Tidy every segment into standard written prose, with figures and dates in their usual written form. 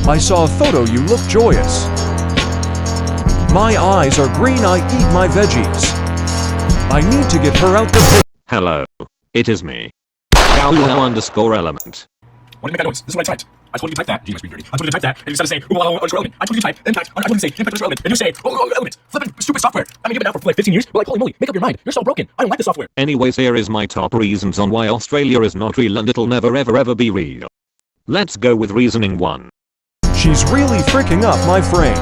I saw a photo, you look joyous. My eyes are green, I eat my veggies. I need to get her out the Hello. It is me. _element. Why did you make that noise? This is what I typed. I told you to type that. Gee, my screen dirty. I told you to type that, and you decided to say, element. I told you to type impact. I told you to say impact element, and you say, element. Flippin' stupid software. I mean, you've been out for like 15 years. But like, holy moly, make up your mind. You're so broken. I don't like this software. Anyways, here is my top reasons on why Australia is not real and it'll never ever be real. Let's go with reasoning 1. She's really freaking up my frame.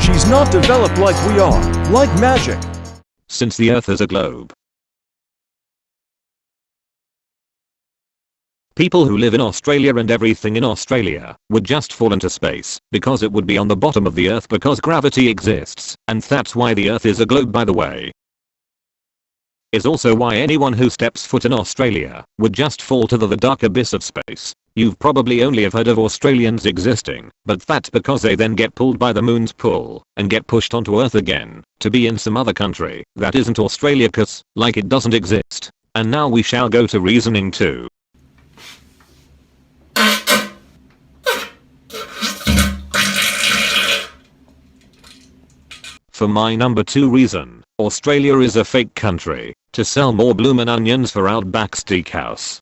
She's not developed like we are, like magic. Since the Earth is a globe, people who live in Australia and everything in Australia would just fall into space because it would be on the bottom of the Earth because gravity exists, and that's why the Earth is a globe, by the way. Is also why anyone who steps foot in Australia would just fall to the dark abyss of space. You've probably only have heard of Australians existing, but that's because they then get pulled by the moon's pull and get pushed onto Earth again to be in some other country that isn't Australia, cause like it doesn't exist. And now we shall go to reasoning 2. For my number 2 reason, Australia is a fake country to sell more bloomin' onions for Outback Steakhouse.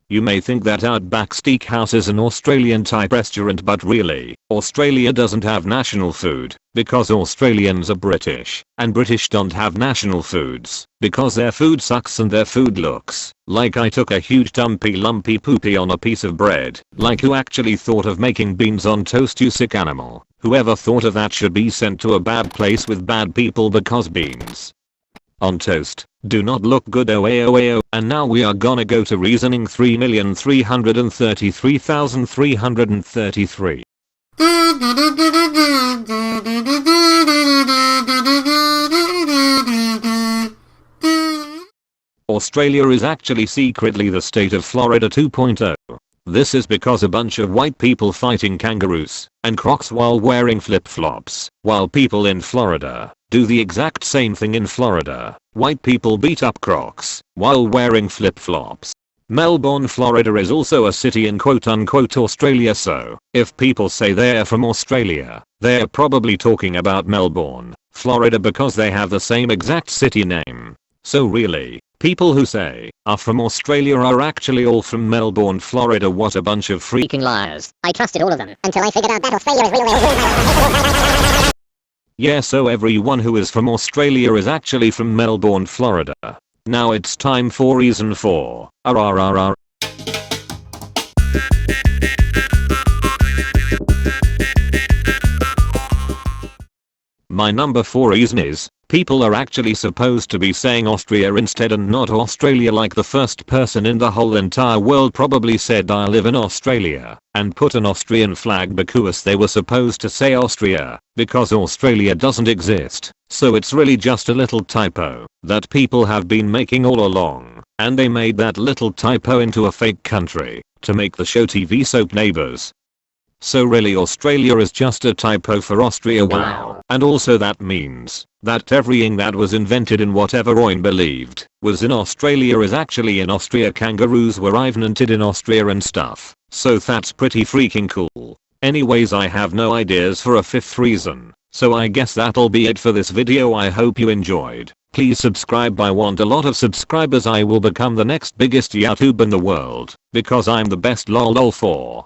You may think that Outback Steakhouse is an Australian type restaurant, but really, Australia doesn't have national food because Australians are British, and British don't have national foods because their food sucks and their food looks like I took a huge dumpy lumpy poopy on a piece of bread. Like, who actually thought of making beans on toast, you sick animal? Whoever thought of that should be sent to a bad place with bad people because beans on toast do not look good. Oh. And now we are gonna go to reasoning 3,333,333. Australia is actually secretly the state of Florida 2.0. This is because a bunch of white people fighting kangaroos and crocs while wearing flip-flops, while people in Florida do the exact same thing in Florida. White people beat up crocs while wearing flip-flops. Melbourne, Florida is also a city in quote-unquote Australia, so if people say they're from Australia, they're probably talking about Melbourne, Florida, because they have the same exact city name. So really, people who say are from Australia are actually all from Melbourne, Florida. What a bunch of freaking liars. I trusted all of them until I figured out that Australia is real. Yeah, so everyone who is from Australia is actually from Melbourne, Florida. Now it's time for reason 4. My number 4 reason is, people are actually supposed to be saying Austria instead and not Australia, like the first person in the whole entire world probably said I live in Australia and put an Austrian flag because they were supposed to say Austria because Australia doesn't exist. So it's really just a little typo that people have been making all along, and they made that little typo into a fake country to make the show TV soap Neighbours. So really Australia is just a typo for Austria. Wow. And also that means that everything that was invented in whatever Oin believed was in Australia is actually in Austria. Kangaroos were invented in Austria and stuff. So that's pretty freaking cool. Anyways, I have no ideas for a 5th reason. So I guess that'll be it for this video. I hope you enjoyed. Please subscribe. I want a lot of subscribers. I will become the next biggest YouTube in the world because I'm the best. Lol 44.